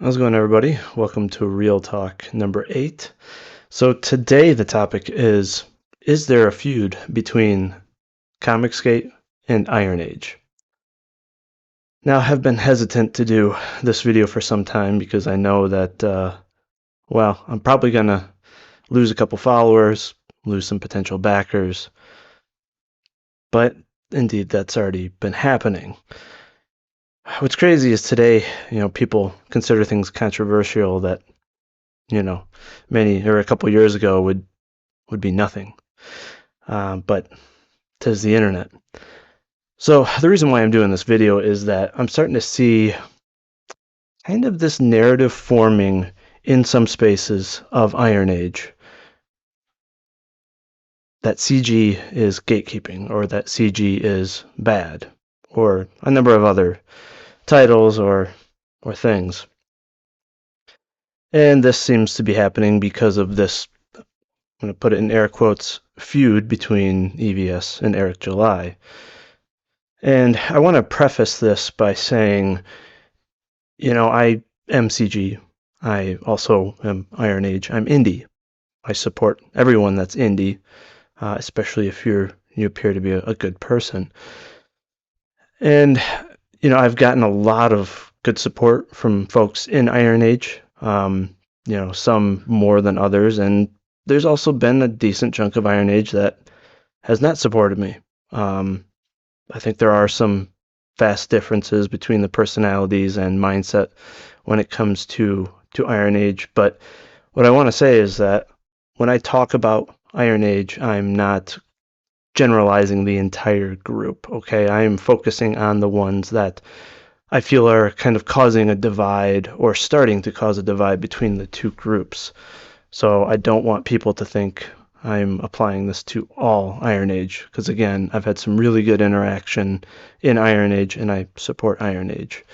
How's it going, everybody? Welcome to Real Talk number 8. So today the topic is there a feud between Comicsgate and Iron Age? Now, I have been hesitant to do this video for some time because I know that, well, I'm probably going to lose a couple followers, lose some potential backers, but indeed that's already been happening. What's crazy is today, people consider things controversial that, many or a couple years ago would be nothing. But 'tis the internet. So the reason why I'm doing this video is that I'm starting to see kind of this narrative forming in some spaces of Iron Age that CG is gatekeeping, or that CG is bad, or a number of other titles or things. And this seems to be happening because of this, I'm going to put it in air quotes, feud between EVS and Eric July. And I want to preface this by saying, I am CG. I also am Iron Age. I'm indie. I support everyone that's indie, especially if you appear to be a good person. And, I've gotten a lot of good support from folks in Iron Age, some more than others. And there's also been a decent chunk of Iron Age that has not supported me. I think there are some vast differences between the personalities and mindset when it comes to Iron Age. But what I want to say is that when I talk about Iron Age, I'm not generalizing the entire group, okay? I am focusing on the ones that I feel are kind of causing a divide or starting to cause a divide between the two groups. So I don't want people to think I'm applying this to all Iron Age, because again, I've had some really good interaction in Iron Age, and I support Iron Age.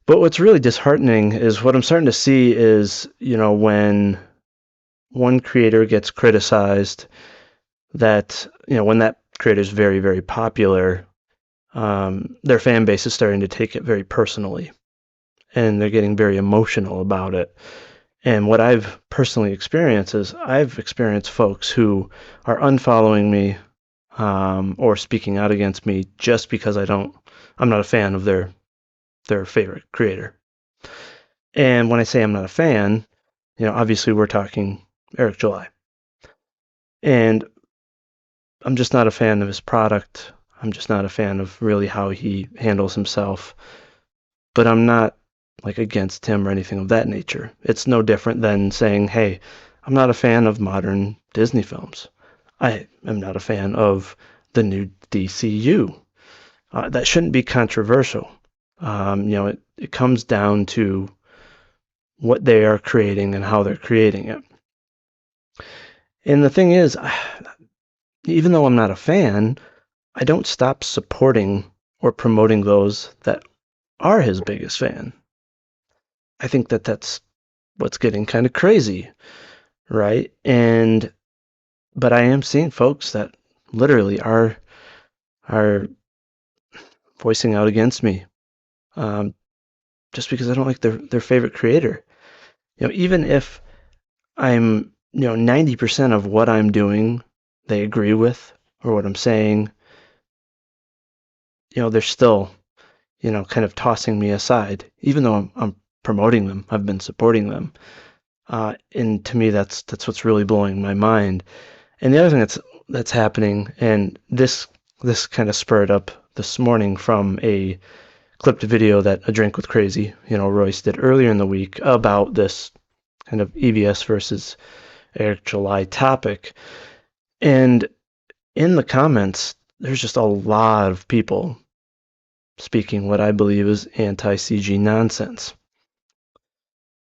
But what's really disheartening is what I'm starting to see is, when one creator gets criticized, that, when that creator is very, very popular, their fan base is starting to take it very personally, and they're getting very emotional about it. And what I've personally experienced is I've experienced folks who are unfollowing me or speaking out against me just because I'm not a fan of their favorite creator. And when I say I'm not a fan, obviously we're talking Eric July. And I'm just not a fan of his product. I'm just not a fan of really how he handles himself. But I'm not against him or anything of that nature. It's no different than saying, hey, I'm not a fan of modern Disney films. I am not a fan of the new DCU. That shouldn't be controversial. It comes down to what they are creating and how they're creating it. And the thing is, even though I'm not a fan, I don't stop supporting or promoting those that are his biggest fan. I think that that's what's getting kind of crazy, right? But I am seeing folks that literally are voicing out against me, just because I don't like their favorite creator. Even if I'm 90% of what I'm doing they agree with, or what I'm saying, they're still kind of tossing me aside, even though I'm promoting them. I've been supporting them. And to me, that's what's really blowing my mind. And the other thing that's happening, and this kind of spurred up this morning from a clipped video that A Drink with Crazy, Royce did earlier in the week about this kind of EVS versus Eric July topic. And in the comments, there's just a lot of people speaking what I believe is anti-CG nonsense.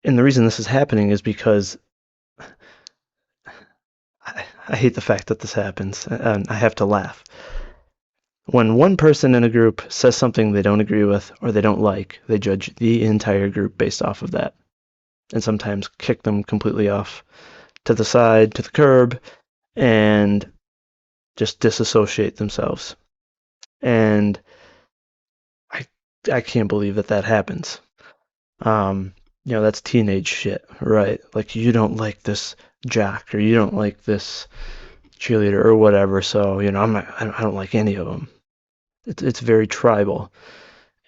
And the reason this is happening is because I hate the fact that this happens, and I have to laugh. When one person in a group says something they don't agree with or they don't like, they judge the entire group based off of that, and sometimes kick them completely off to the side, to the curb, and just disassociate themselves. And I can't believe that happens. That's teenage shit, right? Like, you don't like this jock, or you don't like this cheerleader or whatever, so, I don't like any of them. It's very tribal.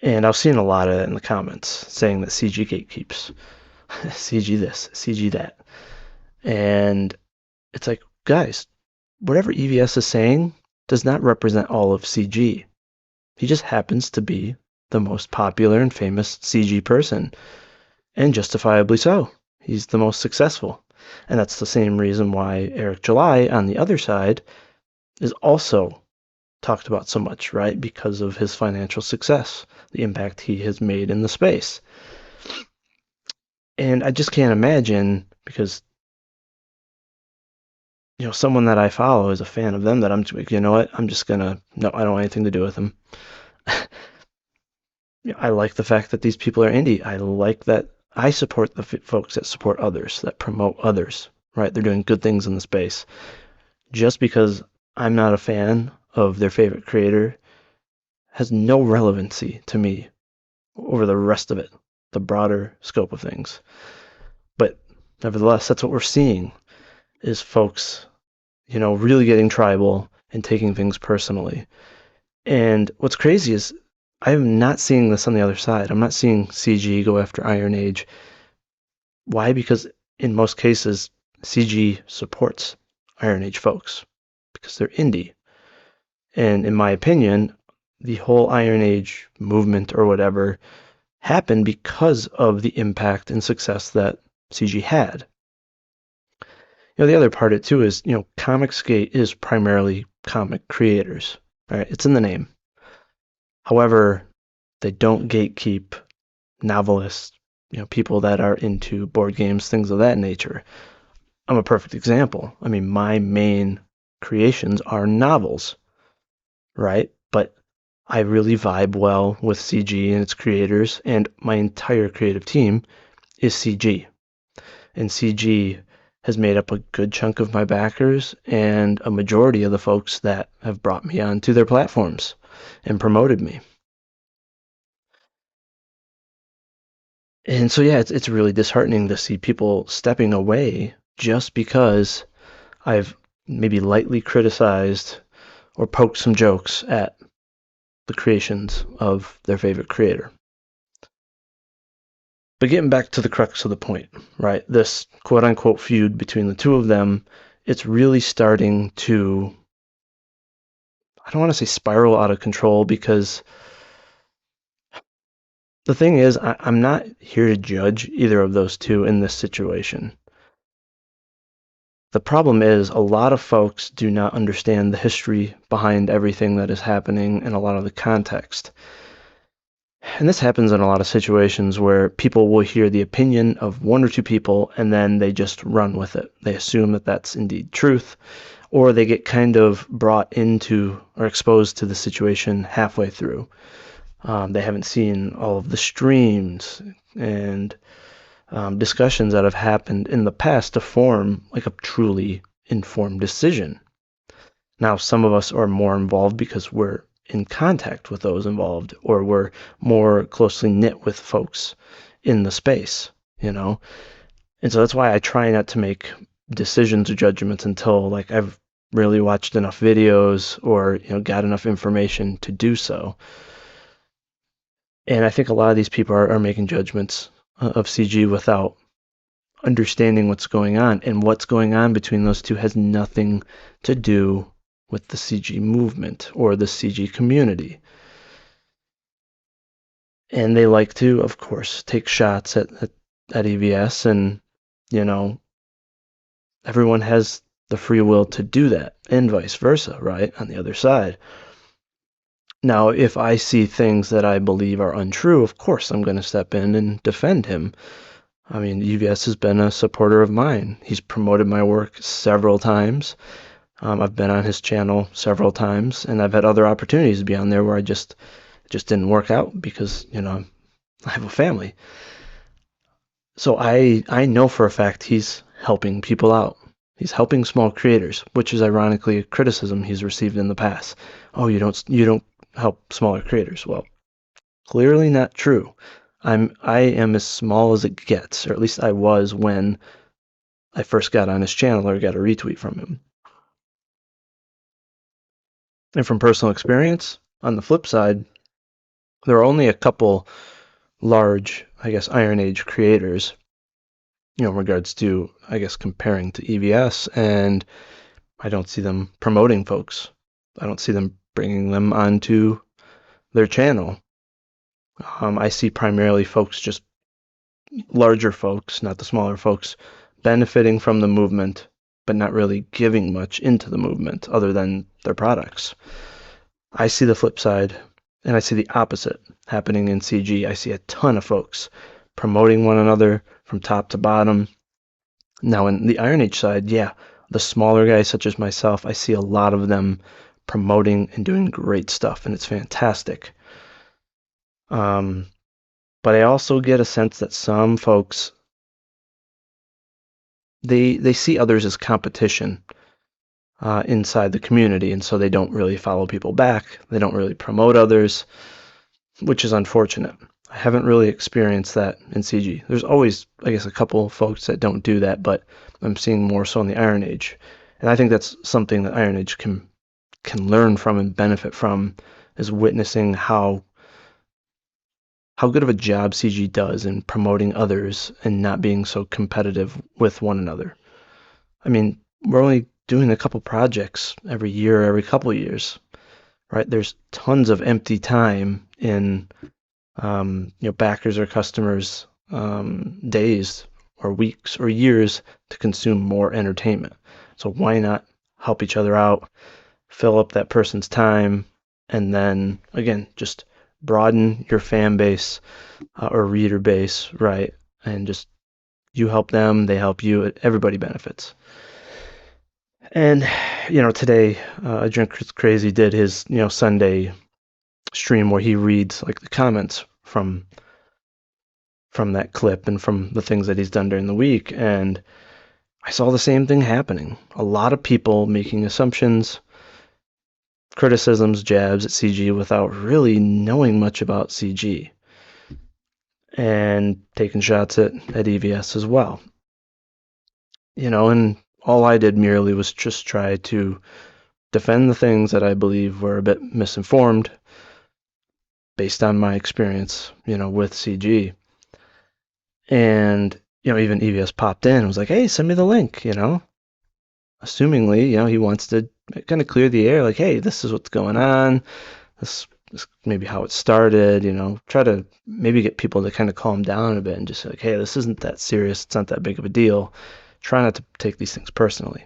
And I've seen a lot of it in the comments saying that CG gatekeeps, CG this, CG that. And it's like, guys, whatever EVS is saying does not represent all of CG. He just happens to be the most popular and famous CG person, and justifiably so. He's the most successful. And that's the same reason why Eric July, on the other side, is also talked about so much, right? Because of his financial success, the impact he has made in the space. And I just can't imagine, because someone that I follow is a fan of them, that I'm like, you know what, I'm just gonna, no, I don't want anything to do with them. I like the fact that these people are indie. I like that I support the folks that support others, that promote others, right? They're doing good things in the space. Just because I'm not a fan of their favorite creator has no relevancy to me over the rest of it, the broader scope of things. But nevertheless, that's what we're seeing, is folks, really getting tribal and taking things personally. And what's crazy is I'm not seeing this on the other side. I'm not seeing CG go after Iron Age. Why? Because in most cases, CG supports Iron Age folks because they're indie. And in my opinion, the whole Iron Age movement or whatever happened because of the impact and success that CG had. The other part of it too is, Comicsgate is primarily comic creators. Right? It's in the name. However, they don't gatekeep novelists, people that are into board games, things of that nature. I'm a perfect example. I mean, my main creations are novels, right? But I really vibe well with CG and its creators, and my entire creative team is CG. And CG has made up a good chunk of my backers and a majority of the folks that have brought me onto their platforms and promoted me. And so, yeah, it's really disheartening to see people stepping away just because I've maybe lightly criticized or poked some jokes at the creations of their favorite creator. But getting back to the crux of the point, right? This quote unquote feud between the two of them, it's really starting to, I don't want to say spiral out of control, because the thing is, I'm not here to judge either of those two in this situation. The problem is, a lot of folks do not understand the history behind everything that is happening and a lot of the context. And this happens in a lot of situations where people will hear the opinion of one or two people and then they just run with it. They assume that that's indeed truth, or they get kind of brought into or exposed to the situation halfway through. They haven't seen all of the streams and discussions that have happened in the past to form like a truly informed decision. Now, some of us are more involved because we're in contact with those involved, or we're more closely knit with folks in the space, And so that's why I try not to make decisions or judgments until like I've really watched enough videos or got enough information to do so. And I think a lot of these people are making judgments of CG without understanding what's going on. And what's going on between those two has nothing to do with the CG movement or the CG community. And they like to, of course, take shots at EVS, and, everyone has the free will to do that, and vice versa, right, on the other side. Now, if I see things that I believe are untrue, of course I'm going to step in and defend him. I mean, EVS has been a supporter of mine. He's promoted my work several times. I've been on his channel several times, and I've had other opportunities to be on there where I just didn't work out because, I have a family. So I know for a fact he's helping people out. He's helping small creators, which is ironically a criticism he's received in the past. Oh, you don't help smaller creators. Well, clearly not true. I am as small as it gets, or at least I was when I first got on his channel or got a retweet from him. And from personal experience, on the flip side, there are only a couple large, I guess, Iron Age creators, in regards to, I guess, comparing to EVS, and I don't see them promoting folks. I don't see them bringing them onto their channel. I see primarily folks, just larger folks, not the smaller folks, benefiting from the movement, but not really giving much into the movement other than their products. I see the flip side, and I see the opposite happening in CG. I see a ton of folks promoting one another from top to bottom. Now, in the Iron Age side, yeah, the smaller guys such as myself, I see a lot of them promoting and doing great stuff, and it's fantastic. But I also get a sense that some folks, they see others as competition inside the community, and so they don't really follow people back. They don't really promote others, which is unfortunate. I haven't really experienced that in CG. There's always, I guess, a couple folks that don't do that, but I'm seeing more so in the Iron Age. And I think that's something that Iron Age can learn from and benefit from, is witnessing how good of a job CG does in promoting others and not being so competitive with one another. I mean, we're only doing a couple projects every year, every couple years, right? There's tons of empty time in backers or customers' days or weeks or years to consume more entertainment. So why not help each other out, fill up that person's time, and then, again, just broaden your fan base or reader base, right? And just, you help them, they help you, everybody benefits. And, today, Drink Crazy did his, Sunday stream where he reads like the comments from that clip and from the things that he's done during the week, and I saw the same thing happening. A lot of people making assumptions, criticisms, jabs at CG without really knowing much about CG, and taking shots at EVS as well. And all I did merely was just try to defend the things that I believe were a bit misinformed based on my experience, with CG. And, even EVS popped in and was like, hey, send me the link, Assumingly, he wants to kind of clear the air, like, hey, this is what's going on. This is maybe how it started, try to maybe get people to kind of calm down a bit and just say, like, hey, this isn't that serious. It's not that big of a deal. Try not to take these things personally.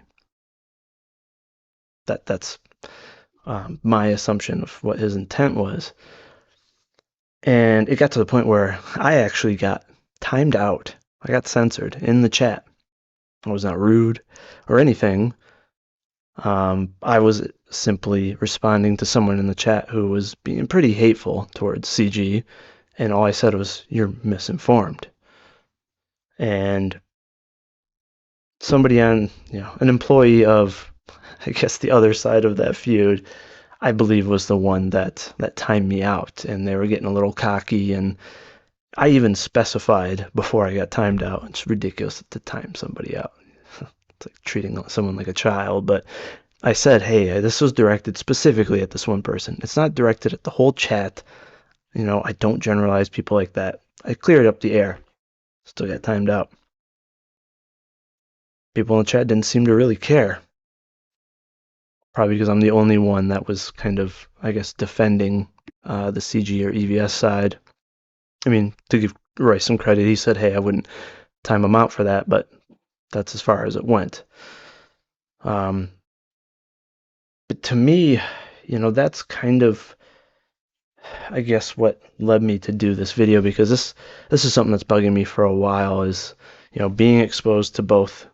That's my assumption of what his intent was. And it got to the point where I actually got timed out. I got censored in the chat. I was not rude or anything. I was simply responding to someone in the chat who was being pretty hateful towards CG, and all I said was, you're misinformed. And somebody on, an employee of, I guess, the other side of that feud, I believe was the one that timed me out, and they were getting a little cocky, and I even specified before I got timed out. It's ridiculous to time somebody out. It's like treating someone like a child, but I said, hey, this was directed specifically at this one person. It's not directed at the whole chat. I don't generalize people like that. I cleared up the air. Still got timed out. People in the chat didn't seem to really care. Probably because I'm the only one that was kind of, I guess, defending the CG or EVS side. I mean, to give Roy some credit, he said, hey, I wouldn't time him out for that, but that's as far as it went. But to me, that's kind of, I guess, what led me to do this video, because this is something that's bugging me for a while, is, being exposed to both,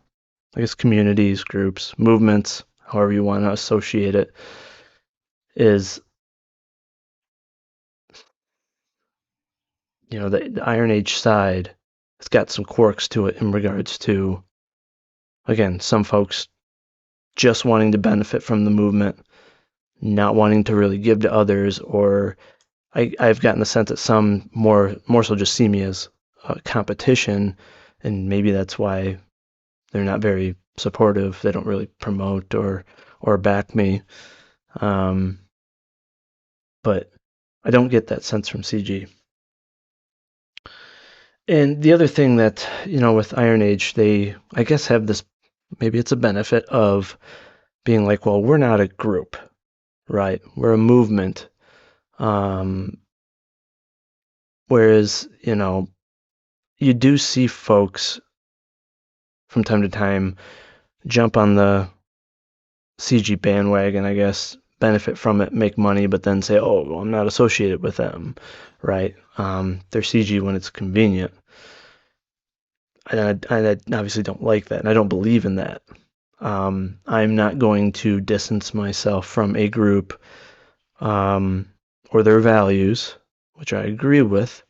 I guess, communities, groups, movements, however you want to associate it, is, the Iron Age side has got some quirks to it in regards to, again, some folks just wanting to benefit from the movement, not wanting to really give to others, or I've gotten the sense that some more so just see me as a competition, and maybe that's why they're not very supportive. They don't really promote or back me. But I don't get that sense from CG. And the other thing that, with Iron Age, they, I guess, have this, maybe it's a benefit of being like, well, we're not a group, right? We're a movement. Whereas, you do see folks from time to time jump on the CG bandwagon, I guess, benefit from it, make money, but then say, oh, well, I'm not associated with them, right? They're CG when it's convenient. And I obviously don't like that, and I don't believe in that. I'm not going to distance myself from a group or their values, which I agree with,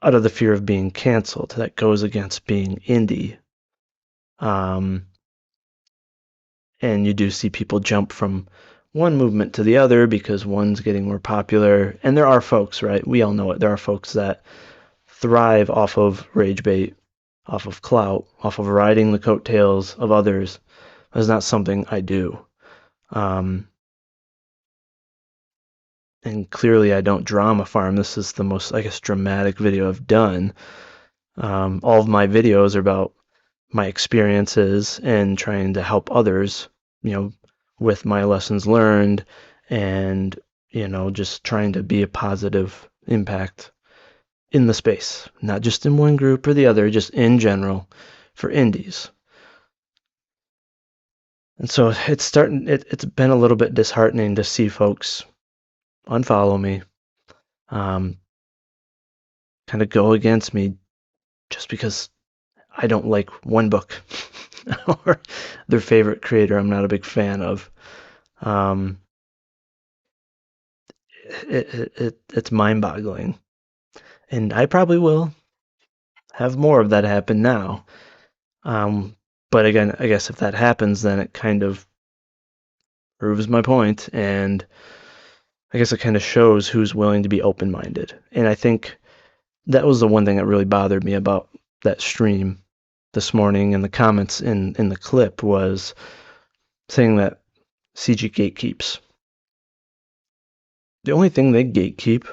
out of the fear of being canceled. That goes against being indie. And you do see people jump from one movement to the other because one's getting more popular. And there are folks, right? We all know it. There are folks that thrive off of rage bait, off of clout, off of riding the coattails of others. That's not something I do. And clearly I don't drama farm. This is the most, I guess, dramatic video I've done. All of my videos are about my experiences and trying to help others, with my lessons learned and, just trying to be a positive impact in the space, not just in one group or the other, just in general for indies. And so it's been a little bit disheartening to see folks unfollow me, kind of go against me just because I don't like one book or their favorite creator I'm not a big fan of. It's mind-boggling. And I probably will have more of that happen now. But again, I guess if that happens, then it kind of proves my point, and I guess it kind of shows who's willing to be open-minded. And I think that was the one thing that really bothered me about that stream this morning, and the comments in the clip was saying that CG gatekeeps. The only thing they gatekeep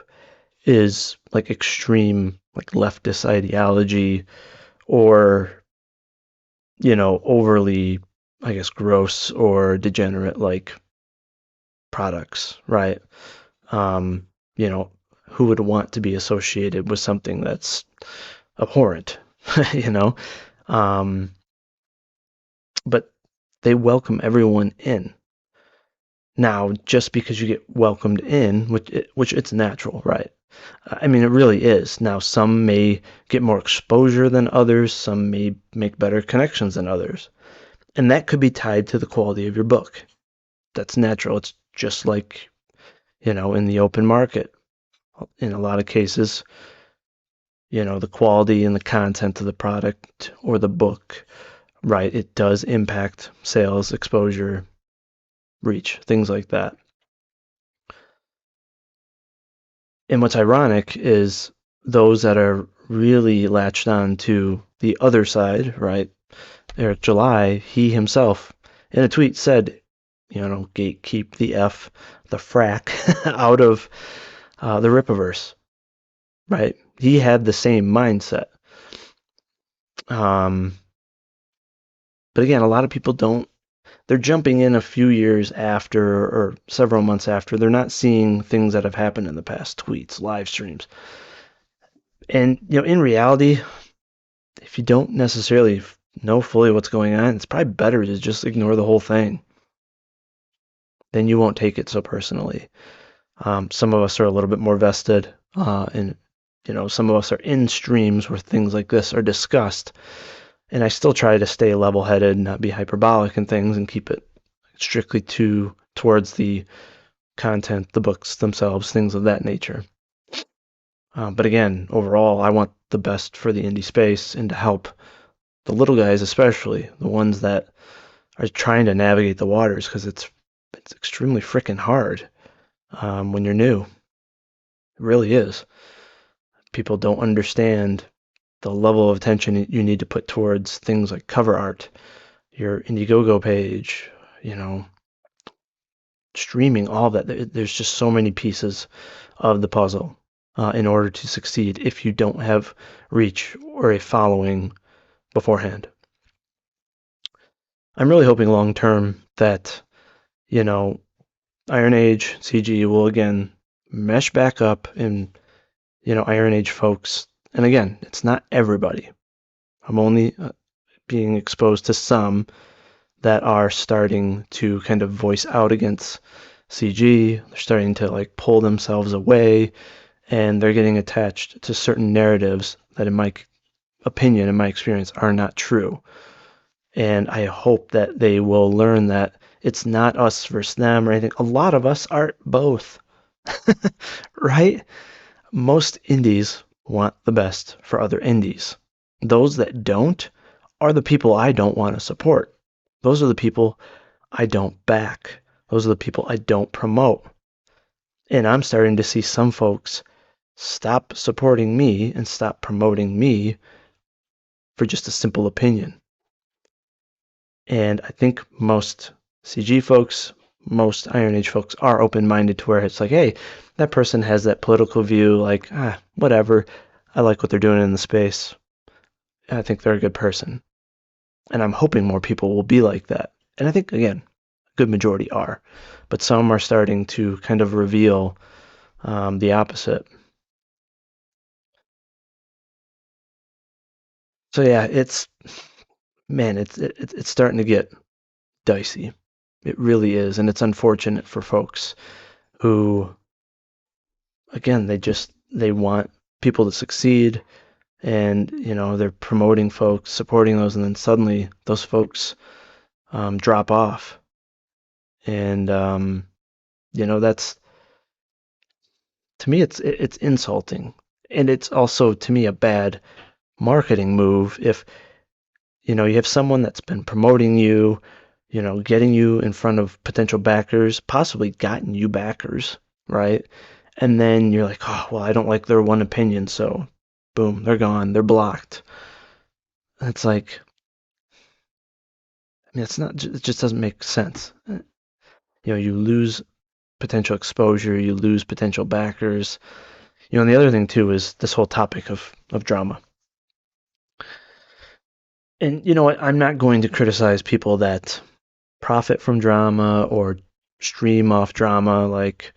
is like extreme, like leftist ideology, or overly, I guess, gross or degenerate like products, right? Who would want to be associated with something that's abhorrent, you know? But they welcome everyone in. Now, just because you get welcomed in, which it's natural, right? I mean, it really is. Now, some may get more exposure than others. Some may make better connections than others. And that could be tied to the quality of your book. That's natural. It's just like, in the open market. In a lot of cases, the quality and the content of the product or the book, right? It does impact sales, exposure, reach, things like that. And what's ironic is those that are really latched on to the other side, right? Eric July, he himself, in a tweet said, gatekeep the frack out of the Rippaverse, right? He had the same mindset. But again, a lot of people don't. They're jumping in a few years after or several months after. They're not seeing things that have happened in the past, tweets, live streams. And, in reality, if you don't necessarily know fully what's going on, it's probably better to just ignore the whole thing. Then you won't take it so personally. Some of us are a little bit more vested, and some of us are in streams where things like this are discussed. And I still try to stay level-headed, not be hyperbolic and things, and keep it strictly towards the content, the books themselves, things of that nature. But again, overall, I want the best for the indie space and to help the little guys, especially the ones that are trying to navigate the waters, because it's extremely freaking hard when you're new. It really is. People don't understand the level of attention you need to put towards things like cover art, your Indiegogo page, streaming, all of that. There's just so many pieces of the puzzle in order to succeed if you don't have reach or a following beforehand. I'm really hoping long term that, Iron Age CG will again mesh back up and, Iron Age folks. And again, it's not everybody. I'm only being exposed to some that are starting to kind of voice out against CG. They're starting to like pull themselves away, and they're getting attached to certain narratives that, in my opinion, in my experience, are not true. And I hope that they will learn that it's not us versus them or anything. A lot of us are both, right? Most indies want the best for other indies. Those that don't are the people I don't want to support. Those are the people I don't back. Those are the people I don't promote. And I'm starting to see some folks stop supporting me and stop promoting me for just a simple opinion. And I think most CG folks, most Iron Age folks are open-minded to where it's like, hey, that person has that political view, like, whatever. I like what they're doing in the space. I think they're a good person. And I'm hoping more people will be like that. And I think, again, a good majority are. But some are starting to kind of reveal the opposite. So yeah, it's starting to get dicey. It really is, and it's unfortunate for folks who, again, they want people to succeed, and they're promoting folks, supporting those, and then suddenly those folks drop off, and that's, to me, it's insulting, and it's also, to me, a bad marketing move if you have someone that's been promoting you, getting you in front of potential backers, possibly gotten you backers, right? And then you're like, oh, well, I don't like their one opinion, so boom, they're gone, they're blocked. And it's like, I mean, it just doesn't make sense. You lose potential exposure, you lose potential backers. And the other thing too is this whole topic of drama. And you know what? I'm not going to criticize people that profit from drama or stream off drama, like,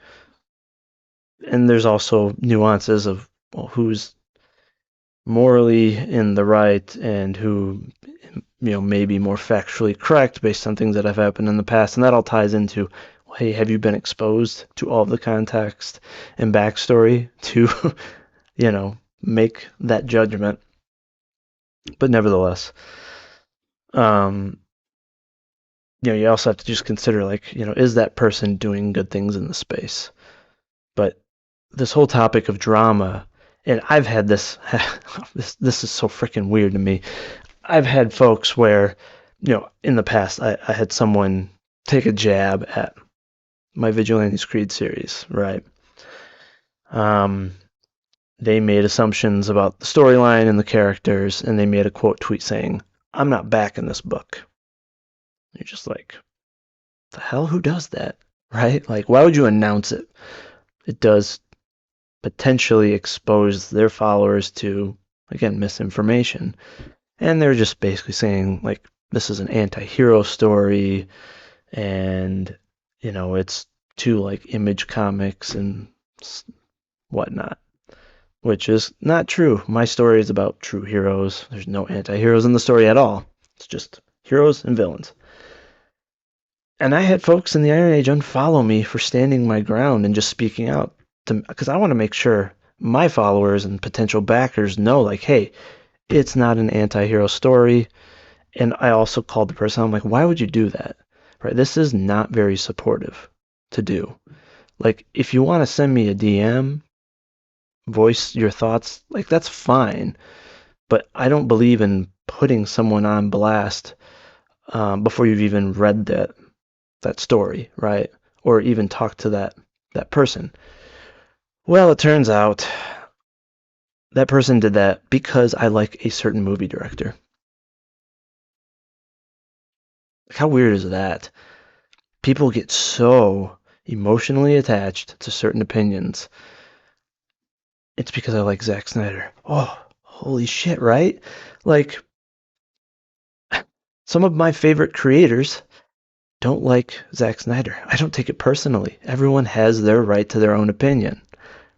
and there's also nuances of, well, who's morally in the right and who may be more factually correct based on things that have happened in the past, and that all ties into, well, hey, have you been exposed to all of the context and backstory to make that judgment? But nevertheless, you also have to just consider, like, is that person doing good things in the space? But this whole topic of drama, and I've had this, this is so freaking weird to me. I've had folks where, in the past, I had someone take a jab at my Vigilantes Creed series, right? They made assumptions about the storyline and the characters, and they made a quote tweet saying, "I'm not backing this book." You're just like, the hell? Who does that? Right? Like, why would you announce it? It does potentially expose their followers to, again, misinformation. And they're just basically saying, like, this is an anti-hero story, and, it's too, like, Image Comics and whatnot, which is not true. My story is about true heroes. There's no anti-heroes in the story at all. It's just heroes and villains. And I had folks in the Iron Age unfollow me for standing my ground and just speaking out, because I want to make sure my followers and potential backers know, like, hey, it's not an anti-hero story. And I also called the person, I'm like, why would you do that? Right? This is not very supportive to do. Like, if you want to send me a DM, voice your thoughts, like, that's fine. But I don't believe in putting someone on blast before you've even read that story, right? Or even talk to that person. Well, it turns out that person did that because I like a certain movie director. How weird is that? People get so emotionally attached to certain opinions. It's because I like Zack Snyder. Oh, holy shit, right? Like, some of my favorite creators don't like Zack Snyder. I don't take it personally. Everyone has their right to their own opinion,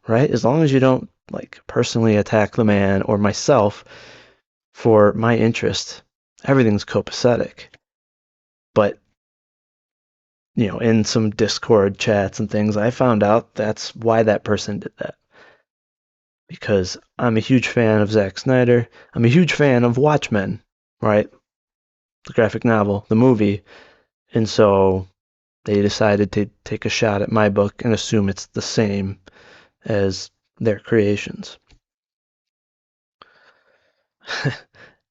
right? As long as you don't like personally attack the man or myself for my interest, everything's copacetic. But, in some Discord chats and things, I found out that's why that person did that. Because I'm a huge fan of Zack Snyder. I'm a huge fan of Watchmen, right? The graphic novel, the movie. And so they decided to take a shot at my book and assume it's the same as their creations.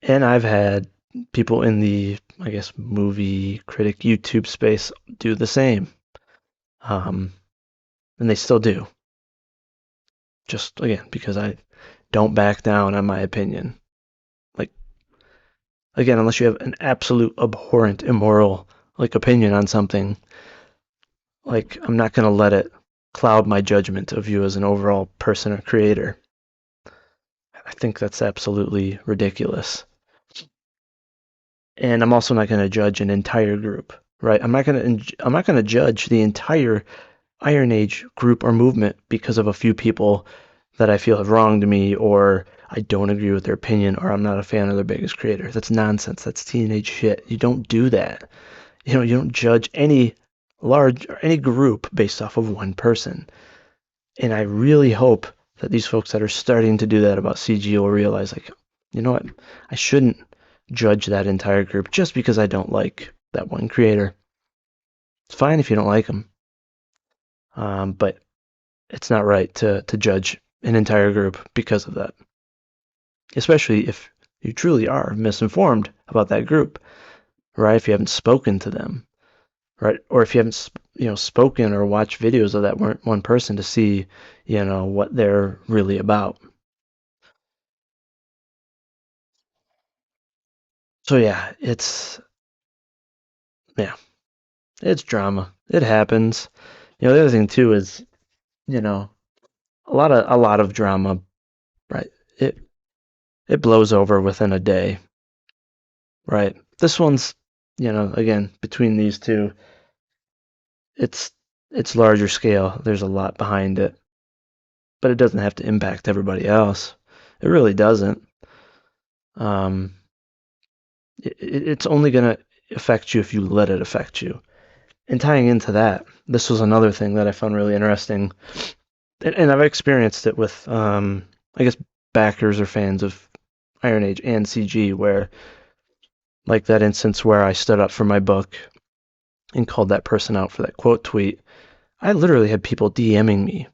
And I've had people in the, I guess, movie critic YouTube space do the same. Um, and they still do. Just, again, because I don't back down on my opinion. Like, again, unless you have an absolute abhorrent, immoral, opinion on something, I'm not going to let it cloud my judgment of you as an overall person or creator. I think that's absolutely ridiculous. And I'm also not going to judge an entire group, right? I'm not going to judge the entire Iron Age group or movement because of a few people that I feel have wronged me, or I don't agree with their opinion, or I'm not a fan of their biggest creator. That's nonsense. That's teenage shit. You don't do that. You don't judge any large or any group based off of one person. And I really hope that these folks that are starting to do that about CG will realize, you know what? I shouldn't judge that entire group just because I don't like that one creator. It's fine if you don't like them, but it's not right to judge an entire group because of that, especially if you truly are misinformed about that group, right? If you haven't spoken to them, right? Or if you haven't, spoken or watched videos of that one person to see, what they're really about. So yeah, it's drama. It happens. The other thing too is, you know, a lot of drama, right? It it blows over within a day, right? This one's, again, between these two, it's it's larger scale. There's a lot behind it, but it doesn't have to impact everybody else. It really doesn't. Um, it's only gonna affect you if you let it affect you. And tying into that, this was another thing that I found really interesting, and I've experienced it with, I guess, backers or fans of Iron Age and CG, where, like that instance where I stood up for my book and called that person out for that quote tweet, I literally had people DMing me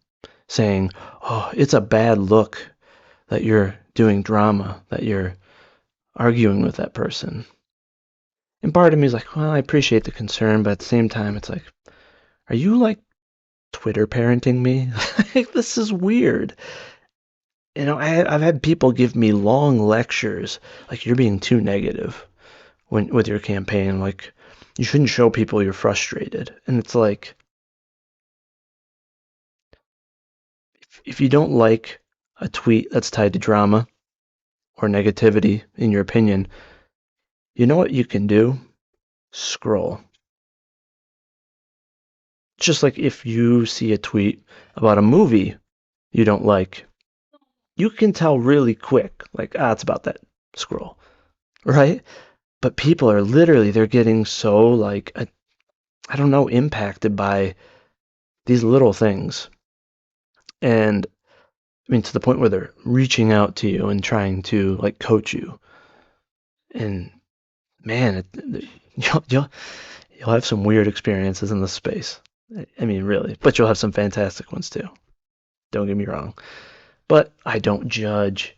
saying, "Oh, it's a bad look that you're doing drama, that you're arguing with that person." And part of me is like, well, I appreciate the concern, but at the same time, it's like, are you Twitter parenting me? This is weird. I've had people give me long lectures, like, you're being too negative with your campaign. Like, you shouldn't show people you're frustrated. And it's like, if you don't like a tweet that's tied to drama or negativity, in your opinion, you know what you can do? Scroll. Just like if you see a tweet about a movie you don't like, you can tell really quick, it's about that. Scroll, right? But people are literally, they're getting so, I don't know, impacted by these little things. And I mean, to the point where they're reaching out to you and trying to, coach you. And man, you'll have some weird experiences in this space. I mean, really. But you'll have some fantastic ones too. Don't get me wrong. But I don't judge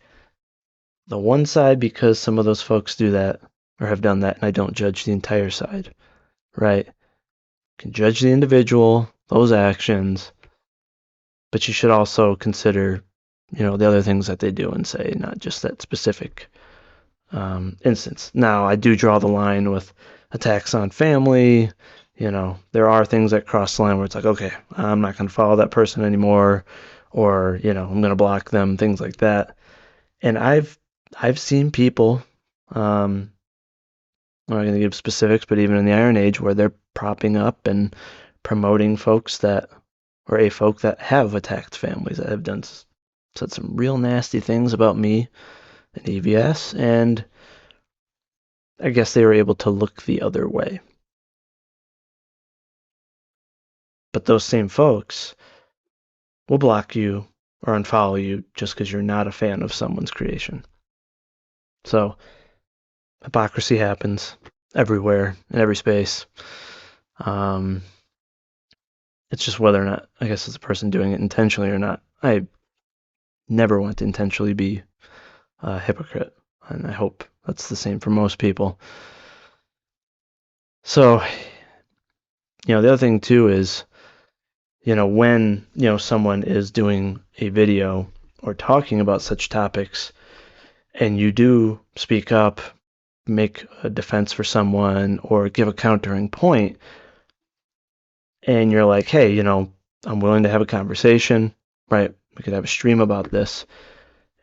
the one side because some of those folks do that or have done that, and I don't judge the entire side, right? You can judge the individual, those actions, but you should also consider, the other things that they do and say, not just that specific instance. Now, I do draw the line with attacks on family. There are things that cross the line where it's like, okay, I'm not going to follow that person anymore, or I'm going to block them, things like that. And I've seen people, I'm not going to give specifics, but even in the Iron Age, where they're propping up and promoting folks that, or a folk that have attacked families, that have said some real nasty things about me and EVS, and I guess they were able to look the other way. But those same folks will block you or unfollow you just because you're not a fan of someone's creation. So hypocrisy happens everywhere, in every space. It's just whether or not, I guess, it's a person doing it intentionally or not. I never want to intentionally be a hypocrite, and I hope that's the same for most people. So, the other thing too is, when, someone is doing a video or talking about such topics, and you do speak up, make a defense for someone, or give a countering point, and you're like, hey, I'm willing to have a conversation, right? We could have a stream about this.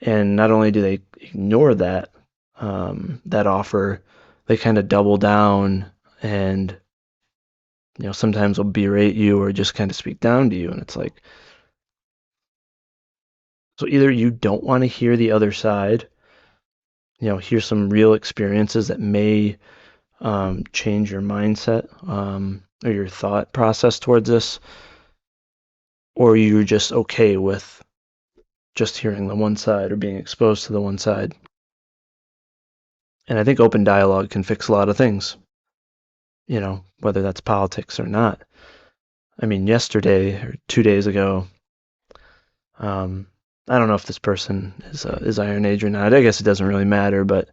And not only do they ignore that that offer, they kind of double down and sometimes will berate you or just kind of speak down to you. And it's like, so either you don't want to hear the other side, hear some real experiences that may change your mindset or your thought process towards this, or you're just okay with just hearing the one side or being exposed to the one side. And I think open dialogue can fix a lot of things, whether that's politics or not. I mean, yesterday or 2 days ago, I don't know if this person is Iron Age or not. I guess it doesn't really matter, but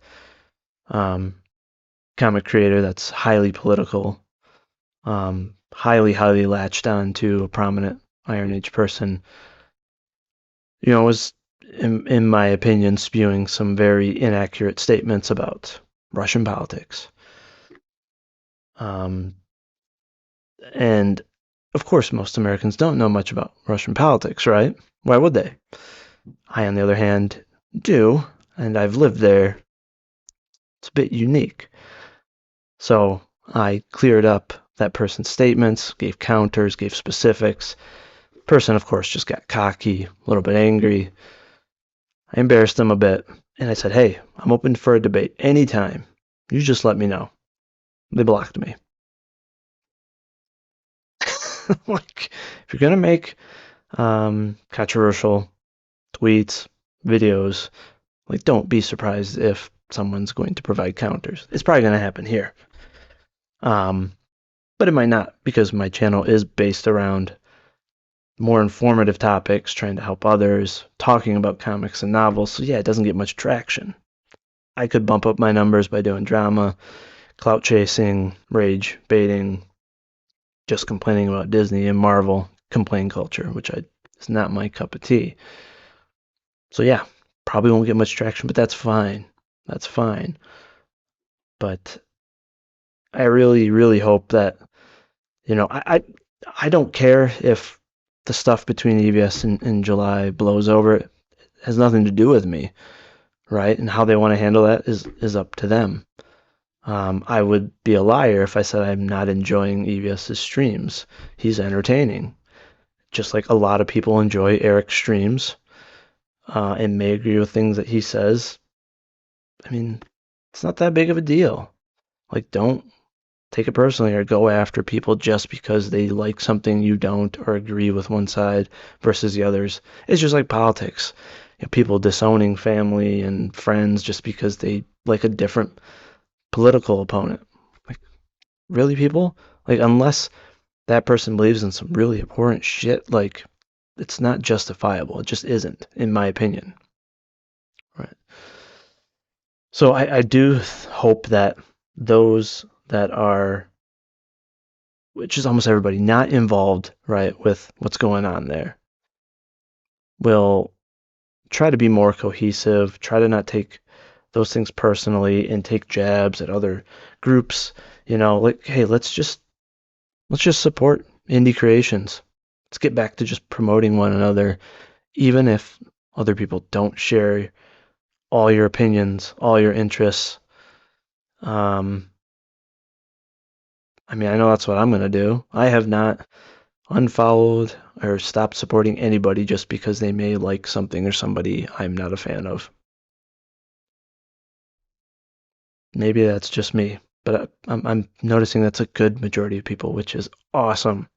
comic creator that's highly political, highly latched on to a prominent Iron Age person, was, in my opinion, spewing some very inaccurate statements about Russian politics. And of course, most Americans don't know much about Russian politics, right? Why would they? I, on the other hand, do, and I've lived there. It's a bit unique. So I cleared up that person's statements, gave counters, gave specifics. Person, of course, just got cocky, a little bit angry. I embarrassed them a bit, and I said, hey, I'm open for a debate anytime. You just let me know. They blocked me. Like, if you're going to make controversial tweets, videos, like, don't be surprised if someone's going to provide counters. It's probably going to happen here. But it might not, because my channel is based around more informative topics, trying to help others, talking about comics and novels. So yeah, it doesn't get much traction. I could bump up my numbers by doing drama, clout chasing, rage baiting, just complaining about Disney and Marvel, complaint culture, which is not my cup of tea. So yeah, probably won't get much traction, but that's fine. That's fine. But I really hope that, I don't care if the stuff between EVS and July blows over. It has nothing to do with me, right? And how they want to handle that is up to them. I would be a liar if I said I'm not enjoying EVS's streams. He's entertaining, just like a lot of people enjoy Eric's streams and may agree with things that he says. I mean, it's not that big of a deal. Like, don't take it personally or go after people just because they like something you don't or agree with one side versus the others. It's just like politics. People disowning family and friends just because they like a different political opponent. Like, really, people? Like, unless that person believes in some really important shit, like, it's not justifiable. It just isn't, in my opinion. Right. So I do hope that those that are, which is almost everybody, not involved, right, with what's going on there, will try to be more cohesive, try to not take those things personally and take jabs at other groups. Like, hey, let's just support indie creations. Let's get back to just promoting one another, even if other people don't share all your opinions, all your interests. Um, I mean, I know that's what I'm going to do. I have not unfollowed or stopped supporting anybody just because they may like something or somebody I'm not a fan of. Maybe that's just me, but I'm noticing that's a good majority of people, which is awesome.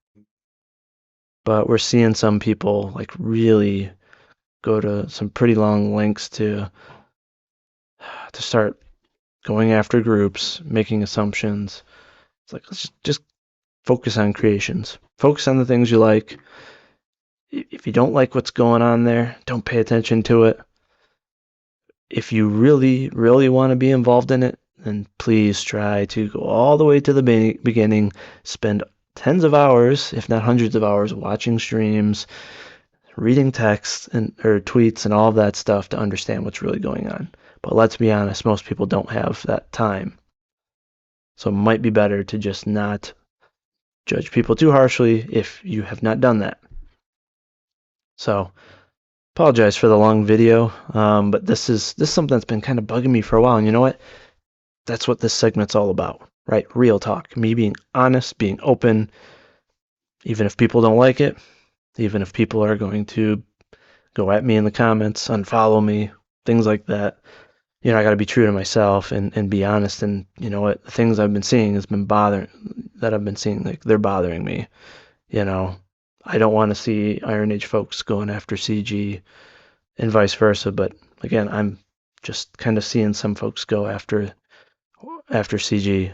But we're seeing some people like really go to some pretty long lengths to start going after groups, making assumptions. It's like, let's just focus on creations. Focus on the things you like. If you don't like what's going on there, don't pay attention to it. If you really, really want to be involved in it, then please try to go all the way to the beginning, spend tens of hours, if not hundreds of hours, watching streams, reading texts and or tweets and all of that stuff to understand what's really going on. But let's be honest, most people don't have that time. So it might be better to just not judge people too harshly if you have not done that. So apologize for the long video, but this is something that's been kind of bugging me for a while. And you know what? That's what this segment's all about, right? Real talk. Me being honest, being open, even if people don't like it, even if people are going to go at me in the comments, unfollow me, things like that. I got to be true to myself and be honest. And you know what? The things I've been seeing like they're bothering me. You know, I don't want to see Iron Age folks going after CG and vice versa. But again, I'm just kind of seeing some folks go after CG.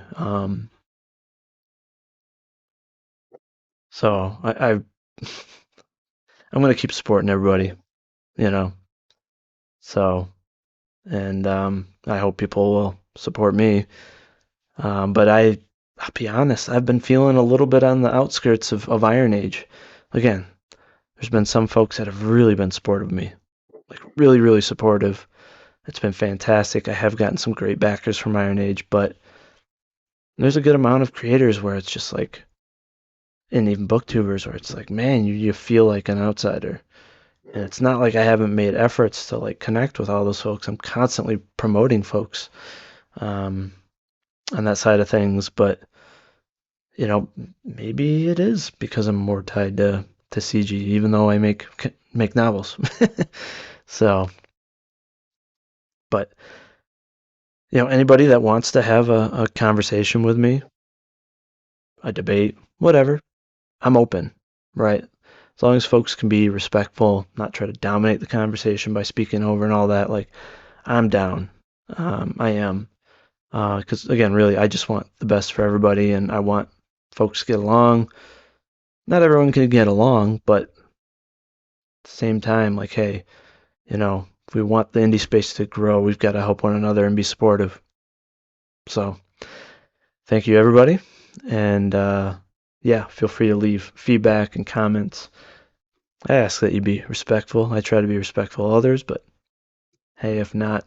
So I'm gonna keep supporting everybody. You know. So and I hope people will support me. But I'll be honest, I've been feeling a little bit on the outskirts of Iron Age. Again, there's been some folks that have really been supportive of me, like really, really supportive. It's been fantastic. I have gotten some great backers from Iron Age, but there's a good amount of creators where it's just like, and even booktubers where it's like, man, you feel like an outsider. And it's not like I haven't made efforts to like connect with all those folks. I'm constantly promoting folks um, on that side of things, but maybe it is because I'm more tied to CG, even though I make novels. So, but anybody that wants to have a conversation with me, a debate, whatever, I'm open, right? As long as folks can be respectful, not try to dominate the conversation by speaking over and all that, like I'm down. I am. Because again, really, I just want the best for everybody, and I want folks to get along. Not everyone can get along, but at the same time, like, hey, if we want the indie space to grow, we've got to help one another and be supportive. So, thank you, everybody. And yeah, feel free to leave feedback and comments. I ask that you be respectful. I try to be respectful of others, but hey, if not,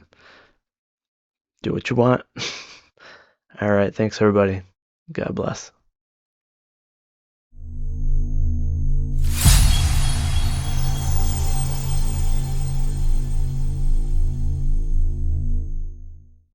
do what you want. All right. Thanks, everybody. God bless.